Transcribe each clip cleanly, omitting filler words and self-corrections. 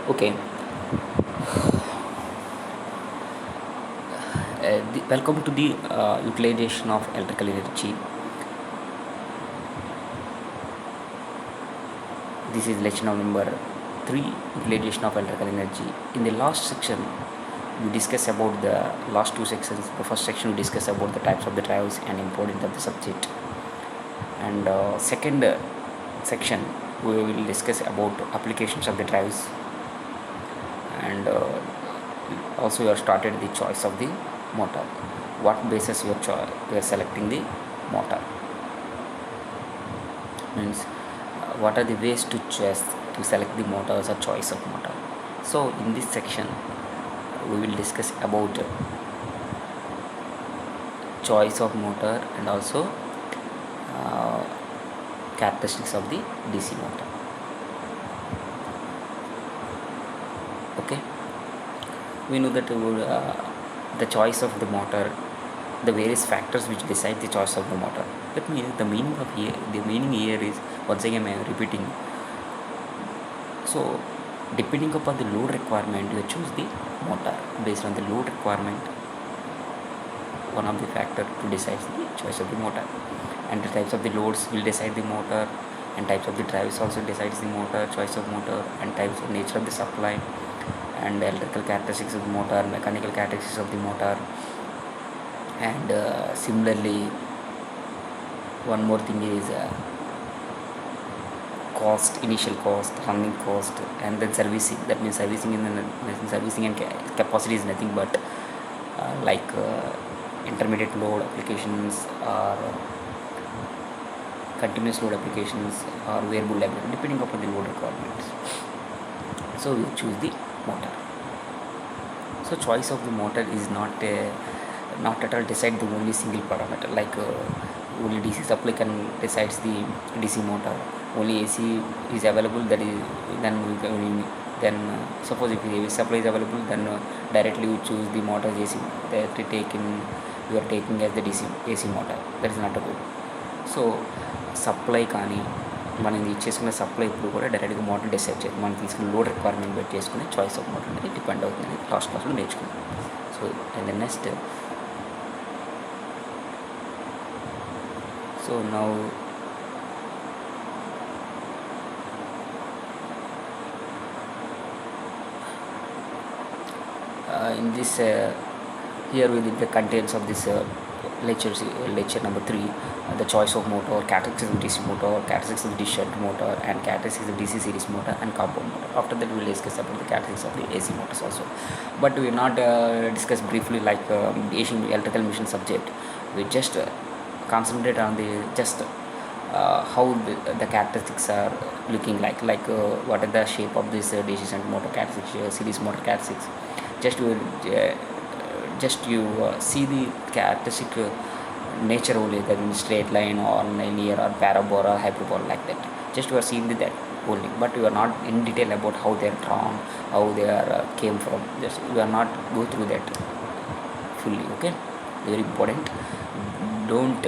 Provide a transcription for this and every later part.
Okay, welcome to the utilization of electrical energy. This is lecture number 3, utilization of electrical energy. In the last section, we discuss about the last two sections. The first section we discuss about the types of the drives and importance of the subject. And second section we will discuss about applications of the drives and also you have started the choice of the motor. What basis you are selecting the motor means what are the ways to choose to select the motors or choice of motor. So in this section we will discuss about choice of motor and also uh, characteristics of the DC motor. Okay, we know that the choice of the motor, the various factors which decide the choice of the motor. That means the meaning here is, once again I am repeating. So depending upon the load requirement, you choose the motor based on the load requirement. One of the factor to decide the choice of the motor, and the types of the loads will decide the motor, and types of the drives also decides the motor, choice of motor, and types of nature of the supply, and electrical characteristics of the motor, mechanical characteristics of the motor, and similarly one more thing is cost, initial cost, running cost, and then servicing. That means servicing and capacity is nothing but intermediate load applications or continuous load applications or variable load depending upon the load requirements. So we choose the motor. So choice of the motor is not at all decide the only single parameter, only DC supply can decides the DC motor, only AC is available, that is then suppose if the supply is available, then directly we choose the motor AC that you are taking as the DC AC motor. That is not a good. So supply కానీ మనం ఇచ్చేసుకున్న supply ఇప్పుడు కూడా డైరెక్ట్గా motor decide చేయాలి. మనం తీసుకున్న load requirement బట్టి చేసుకుని చాయిస్ ఆఫ్ మోటార్ అనేది డిపెండ్ అవుతుంది. లాస్ట్ క్లాస్లో నేర్చుకున్నాం. So and next so now in this here we did the contents of this lecture number 3, the choice of motor, characteristics of DC motor, characteristics of DC shunt motor, and characteristics of DC series motor and compound motor. After that we will discuss about the characteristics of the AC motors also, but we will not discuss briefly like AC electrical machine subject. We just concentrate on the just how the characteristics are looking like what are the shape of this DC shunt motor characteristics, series motor characteristics. Just you see the characteristic nature only, that in straight line or linear or parabola or hyperbola, like that. Just you are seeing that only, but you are not in detail about how they are drawn, how they are came from. Just you are not go through that fully. Okay, very important. Don't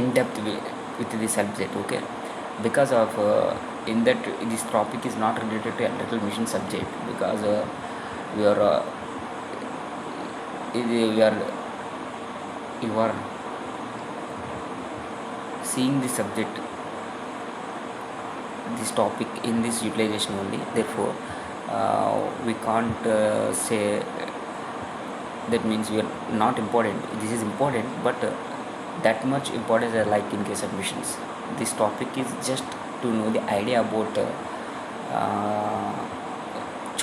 in depth with the subject. Okay, because of in that this topic is not related to electrical machine subject, because you are seeing the subject, this topic in this utilization only. Therefore we can't say that means we are not important. This is important, but that much important like in case of machines. This topic is just to know the idea about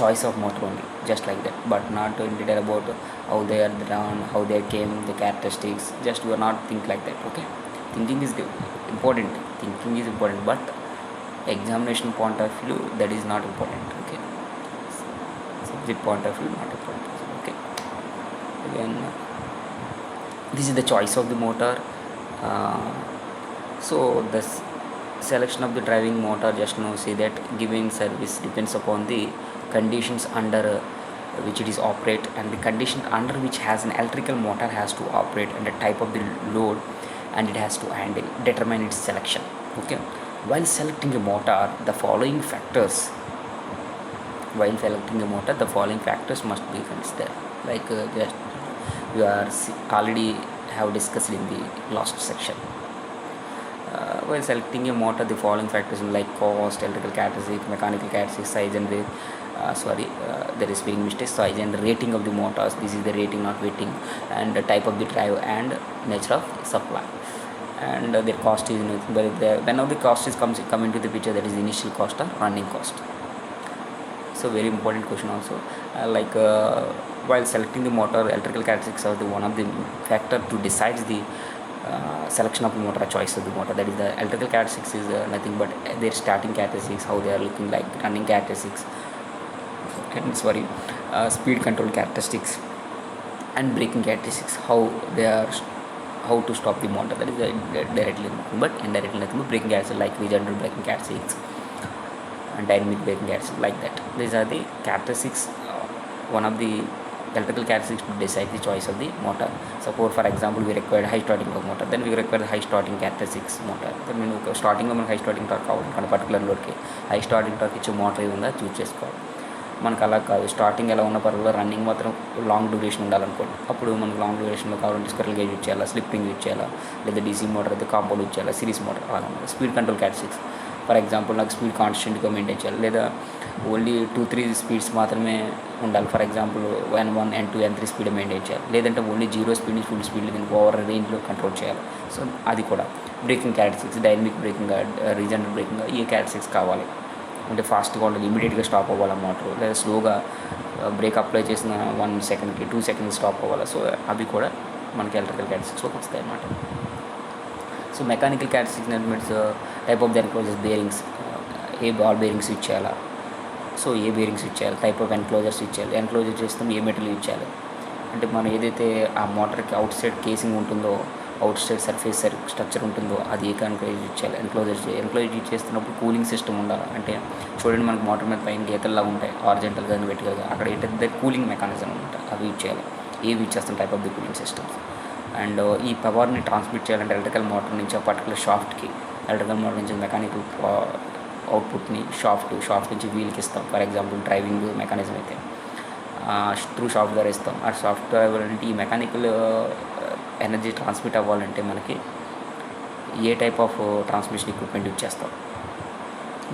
choice of motor only, just like that, but not in detail about how they are drawn, how they came, the characteristics. Just you are not think like that. Okay, thinking is important. Thinking is important, but examination point of view, that is not important. Okay, subject point of view, not important. Okay, again this is the choice of the motor. So the selection of the driving motor, just now say that giving service depends upon the conditions under which it is operate, and the condition under which has an electrical motor has to operate, and the type of the load and it has to handle determine its selection. Okay, while selecting a motor the following factors must be considered, like just we are already have discussed in the last section. While selecting a motor, the following factors like cost, electrical characteristics, mechanical characteristics, size and weight. There is spelling mistake. Size and rating of the motors. This is the rating, not weighting, and the type of the drive and nature of supply. And the cost is nothing but whenever the cost is come into the picture, that is the initial cost or running cost. So very important question also. While selecting the motor, electrical characteristics are the one of the factor to decide the selection of the motor, choice of the motor. That is the electrical characteristics is nothing but their starting characteristics, how they are looking like, running characteristics, and speed control characteristics, and braking characteristics, how they are, how to stop the motor. That is directly nothing but indirectly nothing but braking characteristics, like horizontal braking characteristics and dynamic braking characteristics, like that. These are the characteristics, one of the electrical characteristics to decide the choice of the motor. Suppose for example we required high starting torque motor, then we require the high starting characteristics motor. Then స్టార్టింగ్లో మనకు high starting torque కావాలి, particular లోడ్కి high starting torque ఇచ్చే motor ఏది ఉందో చూస్ చేసుకోవాలి. మనకు అలా కాదు, స్టార్టింగ్ ఎలా ఉన్న పర్వాలేదు, రన్నింగ్ మాత్రం లాంగ్ డ్యూరేషన్ ఉండాలనుకోండి. అప్పుడు మనకు లాంగ్ డ్యూరేషన్లో కావాలంటే స్క్విరల్ గేజ్ యూజ్ చేయాలా, స్లిప్ రింగ్ యూజ్ చేయాలా, లేదా డీసీ మోటార్ అయితే కాంపౌండ్ యూజ్ చేయాలా, సిరీస్ మోటార్ అలా ఉంటుంది. Speed control characteristics, for example నాకు స్పీడ్ కాన్స్టెంట్గా మెయింటైన్ చేయాలి, లేదా ఓన్లీ 2-3 స్పీడ్స్ మాత్రమే ఉండాలి. For example N1, N2, N3 speed maintain చేయాలి, లేదంటే ఓన్లీ 0 స్పీడ్ నుంచి ఫుల్ స్పీడ్ దీనికి ఓవర్ రేంజ్లో కంట్రోల్ చేయాలి. సో అది కూడా braking characteristics, dynamic braking, regenerative braking, ఈ క్యారెక్టరిస్టిక్స్ కావాలి. అంటే ఫాస్ట్గా ఉండాలి, ఇమీడియట్గా స్టాప్ అవ్వాలి మోటార్, లేదా స్లోగా బ్రేక్ అప్లై చేసిన 1 సెకండ్కి 2 సెకండ్స్ స్టాప్ అవ్వాలి. సో అవి కూడా మనకి ఎలక్ట్రికల్ క్యారెక్టరిస్టిక్స్లోకి వస్తాయి అన్నమాట. So mechanical characteristics means type of the enclosures, bearings, A ball bearings use చేయాలా, సో ఏ బేరింగ్స్ యూజ్ చేయాలి, టైప్ ఆఫ్ ఎన్క్లోజర్స్ యూజ్ చేయాలి, ఎన్క్లోజర్ చేస్తాం ఏ మెటీరియల్ యూజ్ చేయాలి. అంటే మనం ఏదైతే ఆ మోటార్కి అవుట్ సైడ్ కేసింగ్ ఉంటుందో, అవుట్ సైడ్ సర్ఫేస్ స్ట్రక్చర్ ఉంటుందో అది ఏ ఎన్క్లోజర్ యూజ్ చేయాలి. ఎన్క్లోజర్ యూజ్ చేస్తున్నప్పుడు కూలింగ్ సిస్టమ్ ఉండాలి. అంటే చూడండి మనకు మోటార్ మీద పైన గీతల్లా ఉంటాయి, హారిజాంటల్ కానీ వెర్టికల్గా, అక్కడ ఏంటంటే కూలింగ్ మెకానిజం ఉంటాయి, అవి యూజ్ చేయాలి. ఏవి యూజ్ చేస్తాం, type of the cooling systems. And ఈ పవర్ని ట్రాన్స్మిట్ చేయాలంటే ఎలక్ట్రికల్ మోటార్ నుంచి ఆ పర్టికులర్ షాఫ్ట్కి, ఎలక్ట్రికల్ మోటార్ నుంచి మెకానికల్ అవుట్పుట్ని షాఫ్ట్ నుంచి వీల్కి ఇస్తాం. ఫర్ ఎగ్జాంపుల్ డ్రైవింగ్ మెకానిజం అయితే త్రూ షాఫ్ట్ ద్వారా ఇస్తాం. ఆ షాఫ్ట్ ద్వారా ఈ మెకానికల్ ఎనర్జీ ట్రాన్స్మిట్ అవ్వాలంటే మనకి ఏ type of transmission equipment use చేస్తాం,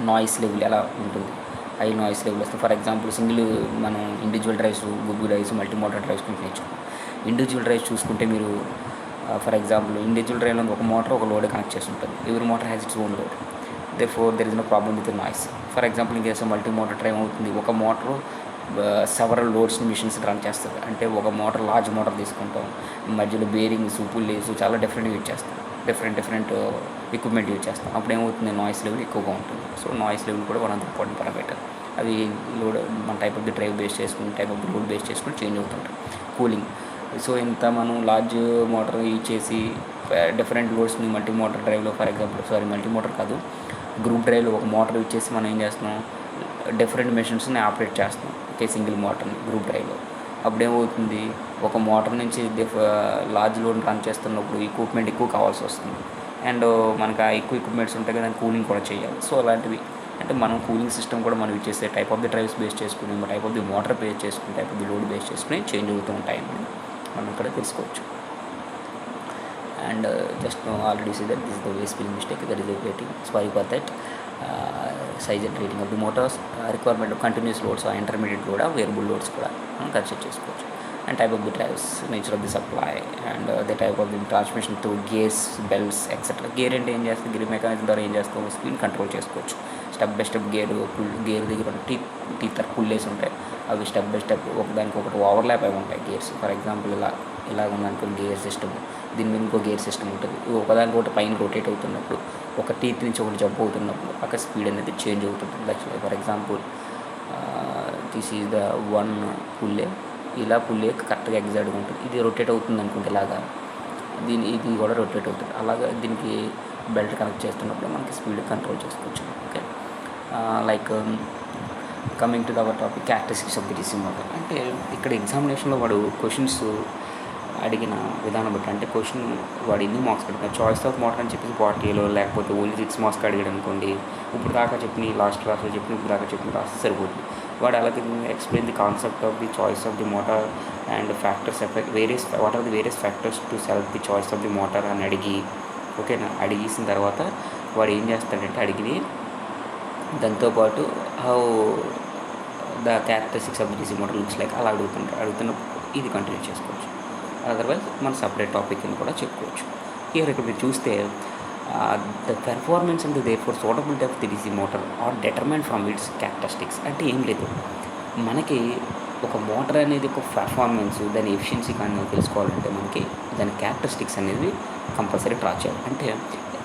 నాయిస్ లెవెల్ ఎలా ఉంటుంది, హై నాయిస్ లెవెల్ వస్తుంది. ఫర్ ఎగ్జాంపుల్ మనం ఇండివిజువల్ డ్రైవ్స్, గుగ్గు డ్రైవ్స్, మల్టీ మోటార్ డ్రైవ్స్ గురించి నేర్చుకున్నాం. ఇండివిజువల్ డ్రైవ్స్ చూసుకుంటే మీరు ఫర్ ఎగ్జాంపుల్ ఇండివిజువల్ డ్రైవ్లో ఒక మోటార్ ఒక లోడ్ కనెక్ట్ చేసి ఉంటుంది. ఎవరి motor has its own load, therefore there is no problem with the noise. For example, in case of multi-motor drive అవుతుంది, ఒక motor several loads machines run చేస్తుంది. అంటే ఒక మోటార్, లార్జ్ మోటార్ తీసుకుంటాం, మధ్యలో బేరింగ్స్, పుల్లేస్ చాలా డిఫరెంట్ యూజ్ చేస్తాం, different equipment use చేస్తాం. అప్పుడు ఏమవుతుంది, నాయిస్ లెవెల్ ఎక్కువగా ఉంటుంది. సో నాయిస్ లెవెల్ కూడా one of the important parameter. అవి లోడ్ మన type of the drive base చేసుకుని, type of the load base చేసుకుని చేంజ్ అవుతుంటాయి. కూలింగ్, సో ఇంత మనం లార్జ్ మోటార్ యూజ్ చేసి డిఫరెంట్ లోడ్స్ని మల్టీ మోటార్ డ్రైవ్లో, ఫర్ ఎగ్జాంపుల్ మల్టీ మోటార్ కాదు, గ్రూప్ డ్రైవ్లో ఒక మోటార్ యూజ్ చేసి మనం ఏం చేస్తున్నాం, డిఫరెంట్ మెషిన్స్ని ఆపరేట్ చేస్తున్నాం ఒకే సింగిల్ మోటార్ని గ్రూప్ డ్రైవ్లో. అప్పుడేమవుతుంది, ఒక మోటార్ నుంచి లార్జ్ లోడ్ని రన్ చేస్తున్నప్పుడు ఎక్విప్మెంట్ ఎక్కువ కావాల్సి వస్తుంది. అండ్ మనకు ఆ ఎక్కువ ఎక్విప్మెంట్స్ ఉంటాయి కదా, కూలింగ్ కూడా చేయాలి. సో అలాంటివి అంటే మనం కూలింగ్ సిస్టమ్ కూడా మనం యూజ్ చేస్తే type of the drives base చేసుకుని, type of the motor base చేసుకుని, type of the load base చేసుకుని చేంజ్ అవుతూ ఉంటాయని మనం ఇక్కడ తెలుసుకోవచ్చు. And just now already said that this is the way spelling mistake, that is the rating, sorry for that. Size and rating of the motors, requirement of continuous loads or intermediate load or variable loads కూడా మనం consider చేసుకోవచ్చు. And type of the drives, nature of the supply, and the type of the transmission through gears, belts etcetera. Gear అంటే ఏం చేస్తుంది, gear mechanism ద్వారా ఏం చేస్తాం, speed control చేసుకోవచ్చు. స్టెప్ బై స్టెప్ గేర్ దగ్గర టీత్ పుల్లేసి ఉంటాయి, అవి స్టెప్ బై స్టెప్ ఒకదానికొకటి ఓవర్లాప్ అయి ఉంటాయి గేర్స్. ఫర్ ఎగ్జాంపుల్ ఇలాగ ఉందనుకో గేర్ సిస్టమ్, దీని మీద ఇంకో గేర్ సిస్టమ్ ఉంటుంది. ఒకదానికొకటి పైన రొటేట్ అవుతున్నప్పుడు, ఒక టీత్ నుంచి ఒకటి జంప్ అవుతున్నప్పుడు అక్కడ స్పీడ్ అనేది చేంజ్ అవుతుంది. Actually for example this is the one pulley, ఇలా పుల్లే కరెక్ట్గా ఎగ్జాక్ట్గా ఉంటుంది. ఇది రొటేట్ అవుతుంది అనుకుంటే ఇలాగా, ఇది కూడా రొటేట్ అవుతుంది. అలాగా దీనికి బెల్ట్ కనెక్ట్ చేస్తున్నప్పుడు మనకి స్పీడ్ కంట్రోల్ చేసుకోవచ్చు. Okay, like coming to our topic, characteristics of the DC motor. అంటే ఇక్కడ ఎగ్జామినేషన్లో వాడు క్వశ్చన్స్ అడిగిన విధానం బట్టి, అంటే క్వశ్చన్ వాడు ఎన్ని మార్క్స్ పెడతాడు, చాయిస్ ఆఫ్ మోటార్ అని చెప్పేసి 40లో లేకపోతే ఓన్లీ 6 మార్క్స్కి అడిగాడు అనుకోండి, ఇప్పుడు దాకా చెప్పిన లాస్ట్ క్లాస్లో చెప్పిన ఇప్పుడు దాకా చెప్పిన రాస్తే సరిపోతుంది. వాడు అలాగే explain the concept of the choice of the motor and factors effect what are the various factors to select the choice of the motor అని అడిగి, ఓకేనా, అడిగేసిన తర్వాత వాడు ఏం చేస్తాడంటే అడిగి దాంతోపాటు how the characteristics of the DC motor looks like అలా అడుగుతున్నప్పుడు ఇది కంటిన్యూ చేసుకోవచ్చు. అదర్వైజ్ మన సపరేట్ టాపిక్ అని కూడా చెప్పుకోవచ్చు. ఇక్కడ మీరు చూస్తే the performance and they for suitability of the DC motor are determined from its characteristics. అంటే ఏం లేదు, మనకి ఒక మోటార్ అనేది ఒక పెర్ఫార్మెన్స్ దాని ఎఫిషియన్సీ కానీ తెలుసుకోవాలంటే మనకి దాని క్యారెక్టరిస్టిక్స్ అనేది కంపల్సరీ డ్రా చేయాలి. అంటే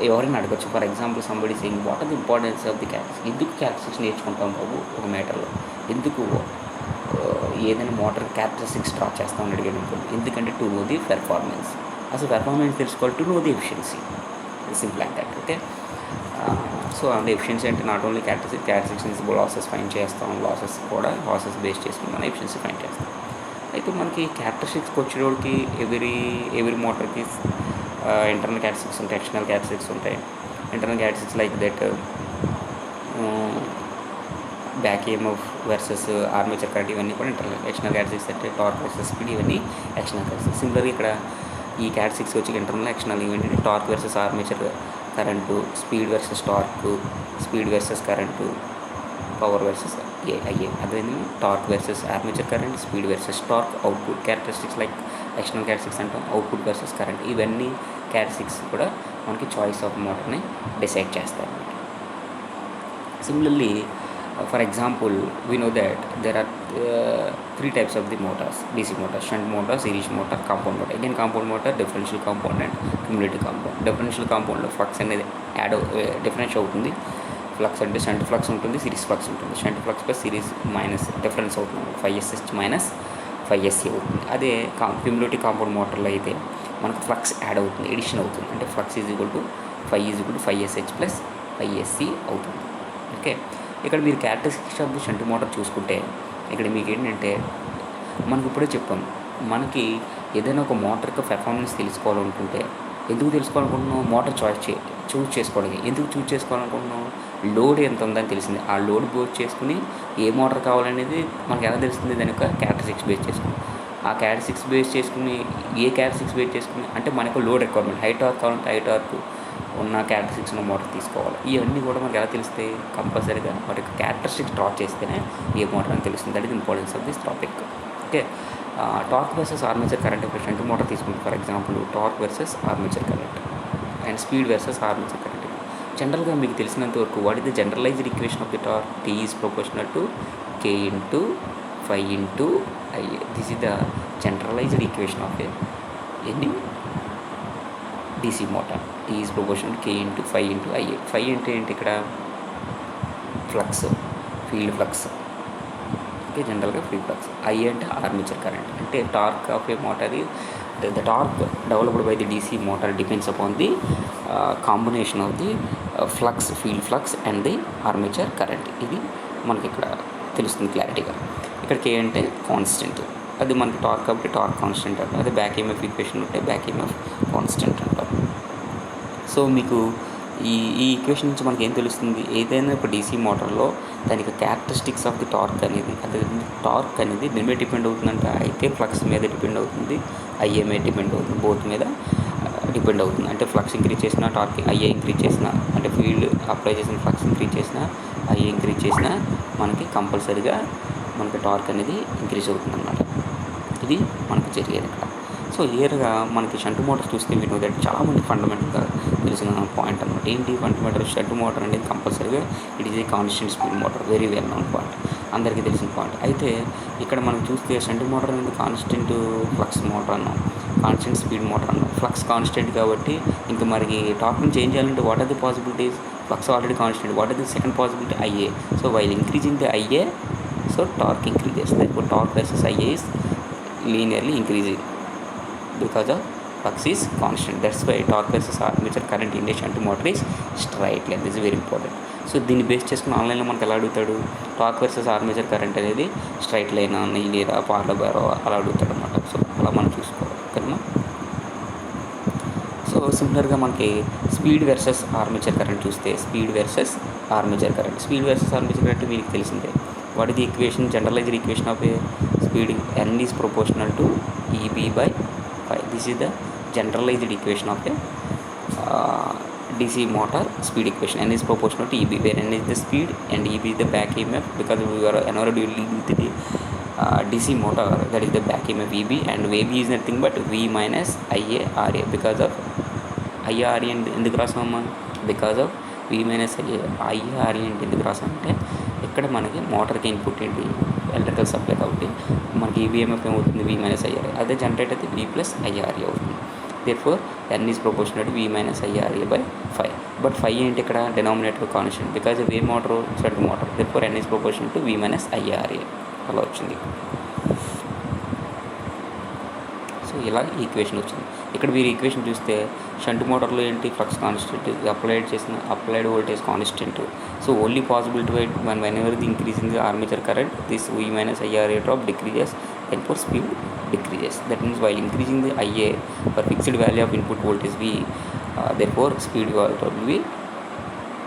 ఎవరైనా అడగచ్చు, for example somebody saying what are the importance of the characters, ఎందుకు క్యారెక్టరిస్టిక్స్ నేర్చుకుంటాం బాబు ఒక మ్యాటర్లో, ఎందుకు ఏదైనా మోటార్ క్యారెక్టరిస్టిక్స్ డ్రా చేస్తామని అడిగాను అనుకోండి, ఎందుకంటే టు నో ది పెర్ఫార్మెన్స్, అసలు పెర్ఫార్మెన్స్ తెలుసుకోవాలి, to know the efficiency, simple and that. Okay, so అంటే ఎఫిషియన్సీ అంటే not only characteristics losses find చేస్తాం, లాసెస్ బేస్ చేసుకుని మనం ఎఫిషియన్సీ ఫైండ్ చేస్తాం. అయితే మనకి క్యారెక్టరిస్టిక్స్కి వచ్చేటోడికి ఎవరి మోటార్కి ఇంటర్నల్ క్యారెక్టరిస్టిక్స్ ఉంటాయి, ఎక్స్టర్నల్ క్యారెక్టరిస్టిక్స్ ఉంటాయి. Internal characteristics like that back EMF versus armature current, ఇవన్నీ కూడా ఇంటర్నల్. ఎక్స్టర్నల్ క్యారెక్టరిస్టిక్స్ అంటే టార్క్ వర్సెస్ స్పీడ్, ఇవన్నీ ఎక్స్టర్నల్ క్యారెక్టరిస్టిక్స్. సిమిలర్గా ఇక్కడ ఈ క్యారెక్టరిస్టిక్స్ వచ్చి ఇంటర్నల్, ఎక్స్టర్నల్ ఏంటంటే torque versus armature current, speed versus torque, speed versus current, power versus IA. అదేవిధంగా torque versus armature current, speed versus torque, output characteristics like external characteristics అంటాం, output versus current. ఇవన్నీ characteristics కూడా మనకి choice of మోటార్ని decide చేస్తాయి. Similarly, for example we know that there are 3 types of the motors, DC motors: shunt motor, series motor, compound motor. Again, compound motor, differential compound and cumulative compound. Differential compound లో flux అనేది difference అవుతుంది. Flux అంటే shunt flux ఉంటుంది, series flux ఉంటుంది. Shunt flux plus series minus difference అవుతుంది, 5SS minus 5SC అవుతుంది. అదే cumulative compound మోటార్లో అయితే మనకు ఫ్లక్స్ యాడ్ అవుతుంది, ఎడిషన్ అవుతుంది. అంటే flux is equal to 5SH plus 5SC అవుతుంది. ఓకే, ఇక్కడ మీరు characteristics of the shunt motor చూసుకుంటే ఇక్కడ మీకు ఏంటంటే మనకి ఇప్పుడే చెప్పాము, మనకి ఏదైనా ఒక మోటార్ యొక్క పెర్ఫార్మెన్స్ తెలుసుకోవాలనుకుంటే ఎందుకు తెలుసుకోవాలనుకుంటున్నాం, మోటార్ చూస్ చేసుకోవడానికి. ఎందుకు చూస్ చేసుకోవాలనుకుంటున్నాం, లోడ్ ఎంత ఉందని తెలిసింది, ఆ లోడ్ బేస్ చేసుకుని ఏ మోటార్ కావాలనేది మనకు ఎలా తెలుస్తుంది, దాని యొక్క క్యారెక్టరిస్టిక్స్ బేస్ చేసుకుని. ఆ క్యారెక్టరిస్టిక్స్ బేస్ చేసుకుని అంటే మనకు లోడ్ రిక్వైర్మెంట్, హై టార్క్ కావాలంటే హై టార్క్ ఉన్న క్యారెక్టరిస్టిక్స్ ఉన్న మోటార్ తీసుకోవాలి. ఇవన్నీ కూడా మనకి ఎలా తెలుస్తాయి, కంపల్సరీగా వాటి యొక్క క్యారెక్టరిస్టిక్స్ డ్రా చేస్తేనే ఏ మోటార్ అని తెలుస్తుంది. That is importance of this topic. Okay, torque versus armature current యొక్క షంట్ మోటార్ తీసుకుంటే for example torque versus armature current and speed versus armature current. జనరల్గా మీకు తెలిసినంత వరకు what is the generalized equation of the torque, T is proportional to K into 5 into IA. This is the generalized equation of any DC motor. T is proportional K into 5 into IA. 5 అంటే ఏంటి, ఇక్కడ flux, field flux. Okay, జనరల్గా field flux. IA అంటే armature current. అంటే torque of A motor, the torque developed by the DC motor depends upon the combination of the flux, field flux and the armature current. ఇది మనకి ఇక్కడ తెలుస్తుంది క్లారిటీగా. ఇక్కడ K అంటే కాన్స్టెంట్, అది మనకి టార్క్ కాబట్టి టార్క్ కాన్స్టెంట్ అంటారు. అదే బ్యాక్ ఈఎంఎఫ్ ఈక్వేషన్ ఉంటే బ్యాక్ ఈఎంఎఫ్ కాన్స్టెంట్ అంటారు. సో మీకు ఈ ఈక్వేషన్ నుంచి మనకి ఏం తెలుస్తుంది, ఏదైనా ఒక DC మోటార్లో దానికి క్యారెక్టరిస్టిక్స్ ఆఫ్ ది టార్క్ అనేది, టార్క్ అనేది దేని మీద డిపెండ్ అవుతుందంటే అయితే ఫ్లక్స్ మీద డిపెండ్ అవుతుంది, IA మీద డిపెండ్ అవుతుంది, బోత్ మీద డిపెండ్ అవుతుంది. అంటే ఫ్లక్స్ ఇంక్రీజ్ చేసినా టార్క్, IA ఇంక్రీజ్ చేసినా, అంటే ఫీల్డ్ అప్లై చేసిన ఫ్లక్స్ ఇంక్రీజ్ చేసినా, IA ఇంక్రీజ్ చేసినా మనకి కంపల్సరీగా మనకి టార్క్ అనేది ఇంక్రీజ్ అవుతుంది అన్నమాట. ఇది మనకు జరిగేది ఇక్కడ. సో క్లియర్గా మనకి షంట్ మోటార్ చూస్తే మీరు దట్ చాలామంది ఫండమెంటల్గా తెలిసిన పాయింట్ అనమాట. ఏంటి ఫండమెంటల్ షంట్ మోటార్ అనేది కంపల్సరీగా it is a constant speed motor, very well known point, అందరికీ తెలిసిన పాయింట్. అయితే ఇక్కడ మనం చూస్తే షంట్ మోటార్ అనేది కాన్స్టెంట్ ఫ్లక్స్ మోటార్ అన్నాం, కాన్స్టెంట్ స్పీడ్ మోటార్ అన్నాం. ఫ్లక్స్ కాన్స్టెంట్ కాబట్టి ఇంకా మనకి టార్క్ని చేంజ్ చేయాలంటే what are the possibilities, flux already constant, what are the second possibility, IA. So while increasing the IA, so torque increase చేస్తుంది. ఇప్పుడు torque versus IA is linearly increasing because of flux is constant. That's why torque versus armature current in a shunt motor is straight line. This is very important. So దీన్ని base చేసుకుని ఆన్లైన్లో మనకు ఎలా అడుగుతాడు, torque versus armature current అనేది straight line, linear, పార్లబారో అలా అడుగుతాడు అనమాట. సో అలా మనం చూసుకోవాలి. ఓకేనా. సిమిలర్గా మనకి స్పీడ్ వర్సెస్ ఆర్మేచర్ కరెంట్ చూస్తే స్పీడ్ వర్సెస్ ఆర్మేచర్ కరెంట్ మీకు తెలిసిందే. What is the equation, generalized equation of a speed? N is proportional to EB by phi. This is the generalized equation of a DC motor speed equation. N is proportional to EB, where N is the speed and EB is the back EMF, because we are already dealing with the DC motor, that is the back EMF EB, and VB is nothing but V minus IA RA, because of IA RA ఎందుకు రాసామా, because of V minus IA RA అంటే ఎందుకు రాసామంటే ఇక్కడ మనకి మోటార్కి input ఏంటి, electrical supply, కాబట్టి మనకి ఈబీఎంఎఫ్ ఏమవుతుంది, V minus IRA. అదే జనరేట్ అయితే V plus IRA అవుతుంది. therefore N is proportional to V minus IRA by 5. But 5 ఏంటి ఇక్కడ denominator constant, because wave motor shunt motor, therefore N is proportional to V minus IRA అలా వచ్చింది. So ఇలా equation వచ్చింది. ఇక్కడ మీరు ఈక్వేషన్ చూస్తే షంట్ మోటార్లో ఏంటి, flux constant, applied voltage constant. So only possibility when ever the increasing armature current, this V minus IRA drop decreases, therefore speed decreases. That means while increasing the IA for fixed value of input voltage V, therefore speed will be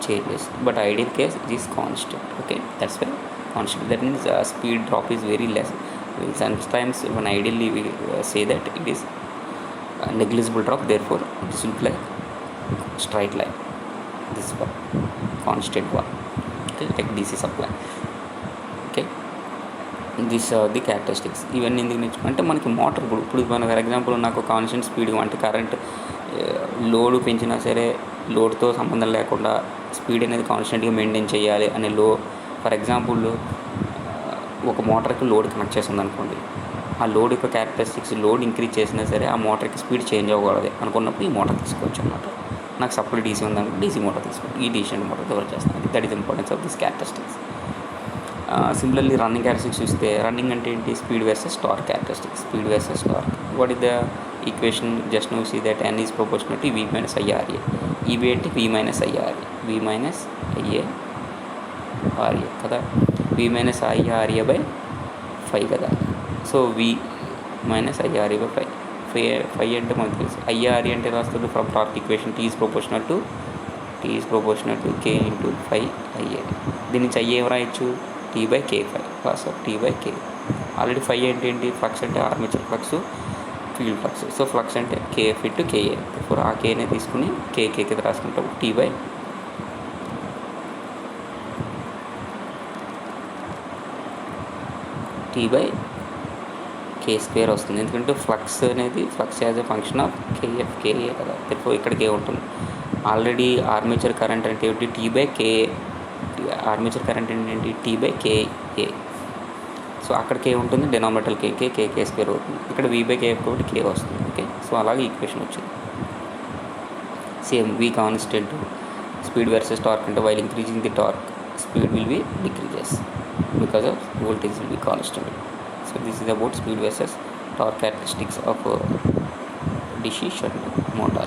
changes. But ideal case it is constant. Okay, that's why constant. That means speed drop is very less. Sometimes when ideally we say that it is negligible drop, therefore this will be like straight line, this one constant one. Okay, like DC supply. Okay, these are the characteristics. ఇవన్నీ ఎందుకు నేర్చుకో అంటే మనకి motor ఇప్పుడు మన for example నాకు constant speed అంటే current load పెంచినా సరే లోడ్తో సంబంధం లేకుండా స్పీడ్ అనేది కాన్స్టెంట్గా మెయింటైన్ చేయాలి అనే ఫర్ ఎగ్జాంపుల్ ఒక మోటార్కి లోడ్ కనెక్ట్ చేస్తుంది అనుకోండి, ఆ లోడ్ యొక్క క్యారెక్టరిస్టిక్స్ లోడ్ ఇంక్రీజ్ చేసినా సరే ఆ మోటార్కి స్పీడ్ చేంజ్ అవ్వకూడదు అనుకున్నప్పుడు ఈ మోటార్ తీసుకోవచ్చు అనమాట. నాకు సప్లై డీసీ ఉందనుకుంటే డీసీ మోటార్ తీసుకోండి, ఈ డీసీ మోటార్ కవర్ చేస్తాను. That is importance of this characteristics. Similarly running characteristics చూస్తే రన్నింగ్ అంటే ఏంటి, speed versus torque characteristics. Speed versus torque, what is the equation, just now see that N is proportional to V minus IRA. EB అంటే V minus IRA, V minus IRA కదా, V minus IRA by 5 కదా. So V minus IRA by 5 అంటే మనకు తెలుసు. IRA అంటే రాస్తుంది from torque equation, T is proportional to K into 5 IA. దీని నుంచి IA ఏం రాయొచ్చు, T by K, 5 cos of T by K. Already 5 అంటే ఏంటి, ఫ్లక్స్ అంటే armature flux, field flux. So flux అంటే KF into KA, ఇప్పుడు ఆ కేనే తీసుకుని KK రాసుకుంటాం, T by K స్క్వేర్ వస్తుంది. ఎందుకంటే ఫ్లక్స్ అనేది flux as a function of KF KA కదా, ఇప్పుడు ఇక్కడ K ఉంటుంది. ఆల్రెడీ ఆర్మేచర్ కరెంట్ అంటే ఏంటి, T by KA. Armature current ఏంటి, T by KA. సో అక్కడ K ఉంటుంది, డినామినేటర్ KK స్క్వేర్ అవుతుంది. ఇక్కడ V by KF కాబట్టి K వస్తుంది. ఓకే, సో అలాగే ఈక్వేషన్ వచ్చింది. Same V constant, speed versus torque అంటే while increasing the torque speed will be decreases because of voltage will be constant. So this is about speed versus torque characteristics of DC shunt motor.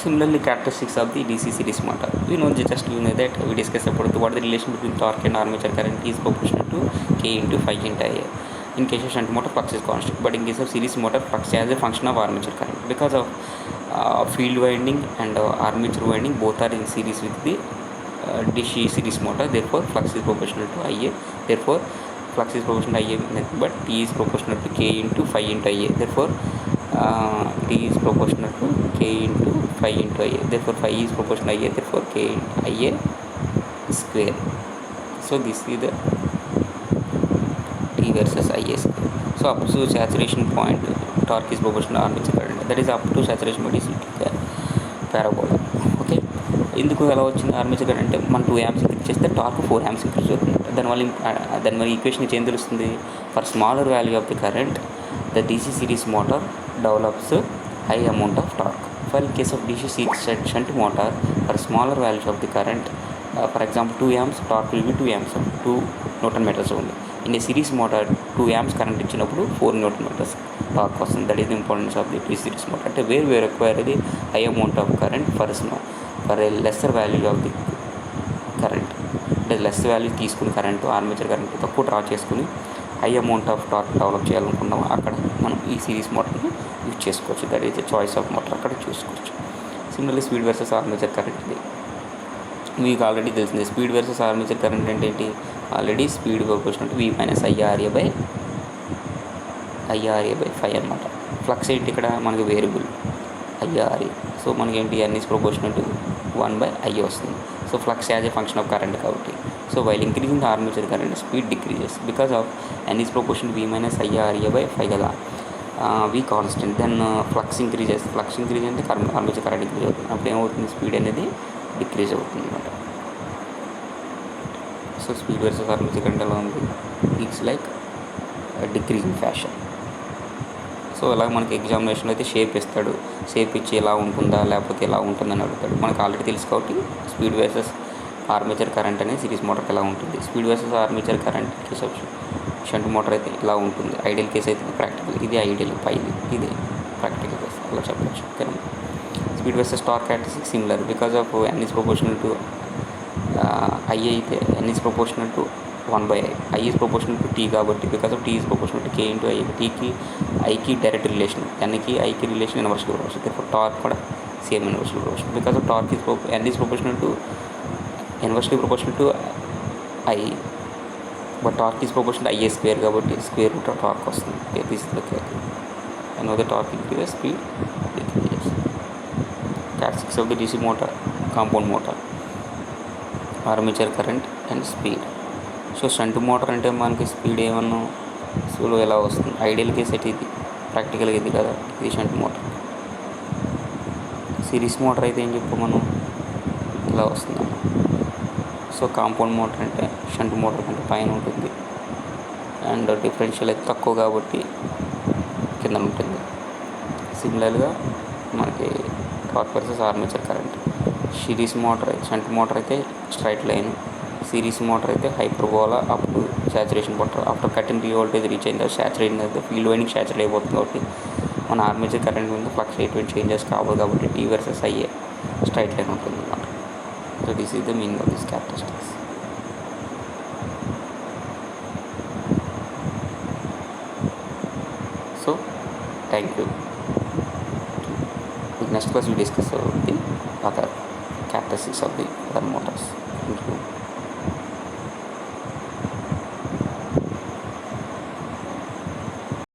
Similarly, characteristics of the DC series motor. We know that we discussed about what the relation between torque and armature current is proportional to K into 5 into IA. In case of shunt motor, flux is constant, but in case of series motor, flux as a function of armature current, because of field winding and armature winding both are in series with the DC series motor. Therefore flux is proportional to IA. Therefore flux is proportional to IA, but T is proportional to K into 5 into IA. Therefore T is proportional to K into 5 into IA. Therefore 5 is proportional to IA. Therefore K IA square. So this is the T versus IA square. So up to saturation point, torque is proportional to armature current. That is up to saturation point is parabola. Okay, ఎందుకు ఎలా వచ్చింది armature current అంటే మనం 2 amps increase చేస్తే torque 4 amps increase అవుతుంది. దానివల్ల equation ఏం తెలుస్తుంది, for smaller value of the current the DC series motor develops high amount of torque. For in case of DC series shunt motor, for smaller values of the current, for example 2 amps, torque will be 2 amps, 2 Newton meters only. In a series motor 2 amps current ఇచ్చినప్పుడు 4 Newton meters torque వస్తుంది. That is the importance of the DC series motor. అంటే where require the high amount of current for a lesser value of the current. అంటే less value తీసుకుని current armature current తక్కువ draw చేసుకుని high amount of torque develop చేయాలనుకున్నామో అక్కడ మనం ఈ series మోటార్ని యూజ్ చేసుకోవచ్చు. That is the choice of motor అక్కడ చూసుకోవచ్చు. Similarly speed versus armature current ఇది మీకు ఆల్రెడీ తెలిసింది. స్పీడ్ వర్సెస్ ఆర్మేచర్ కరెంట్ అంటే ఏంటి? Already speed proportional V minus IRA/5 అనమాట. ఫ్లక్స్ ఏంటి ఇక్కడ మనకి వేరియబుల్ IRA. సో మనకేంటి N is proportional to 1/I వస్తుంది. So flux as a function of current కాబట్టి. So while increasing the armature current speed decreases because of N is proportional V minus IRA/5 కదా. V constant. Then flux increase అంటే armature current increase అవుతుంది. అప్పుడు ఏమవుతుంది? Speed అనేది decrease అవుతుంది అనమాట. So speed versus armature current ఎలా ఉంది? It's like decreasing fashion. So అలాగ మనకి ఎగ్జామినేషన్లో అయితే షేప్ ఇస్తాడు. షేప్ ఇచ్చి ఎలా ఉంటుందా లేకపోతే ఎలా ఉంటుందని అడుగుతాడు. మనకు ఆల్రెడీ తెలుసు కాబట్టి స్పీడ్ వర్సెస్ ఆర్మేచర్ కరెంట్ అనేది సిరీస్ మోటార్కి ఎలా ఉంటుంది. Speed versus armature current case of shunt motor అయితే ఇలా ఉంటుంది. ఐడియల్ కేస్ అయితే ప్రాక్టికల్. ఇది ఐడియల్ పైది, ఇది ప్రాక్టికల్ కేస్ అలా చెప్పచ్చు. ఓకేనా. Speed versus torque characteristic similar because of N is proportional to I అయితే N is proportional to 1/I. I is proportional to T కాబట్టి because of T is proportional to K into I. Tకి Iకి direct relation, Nకి Iకి relation inversely proportional. ఇప్పుడు torque కూడా same inversely proportional because of torque is N is proportional to inversely proportional to I. But torque is proportional to IA square కాబట్టి square root of torque వస్తుంది. This is the and the torque increases, speed decreases. Characteristics of the DC motor, compound motor, armature current and speed. So shunt motor అంటే మనకి speed ఏమన్నా slow ఎలా వస్తుంది? Ideal case అయితే ఇది, ప్రాక్టికల్గా ఇది కదా, ఇది షంట్ మోటార్. సిరీస్ మోటార్ అయితే ఏం చెప్పు మనం ఇలా వస్తుంది. సో కాంపౌండ్ మోటార్ అంటే షంట్ మోటార్ కంటే పైన ఉంటుంది అండ్ డిఫరెన్షియల్ అయితే తక్కువ కాబట్టి కింద ఉంటుంది. సిమిలర్గా మనకి torque versus armature current. Series motor shunt motor అయితే స్ట్రైట్ లైన్, సిరీస్ మోటార్ అయితే hyperbola up to saturation motor. After cutting the voltage reach అయిందా సాచురేషన్ అయితే ఫీల్డ్ వైండింగ్ సాచురేట్ అయిపోతుంది కాబట్టి మన ఆర్మేచర్ కరెంట్ మీద ఫ్లక్స్ ఎటువంటి చేంజెస్ కావాలి కాబట్టి T versus IA straight line ఉంటుంది అన్నమాట. So this is the meaning of this characteristics. So thank you. Next class we discuss the other characteristics of the other motors. Thank you.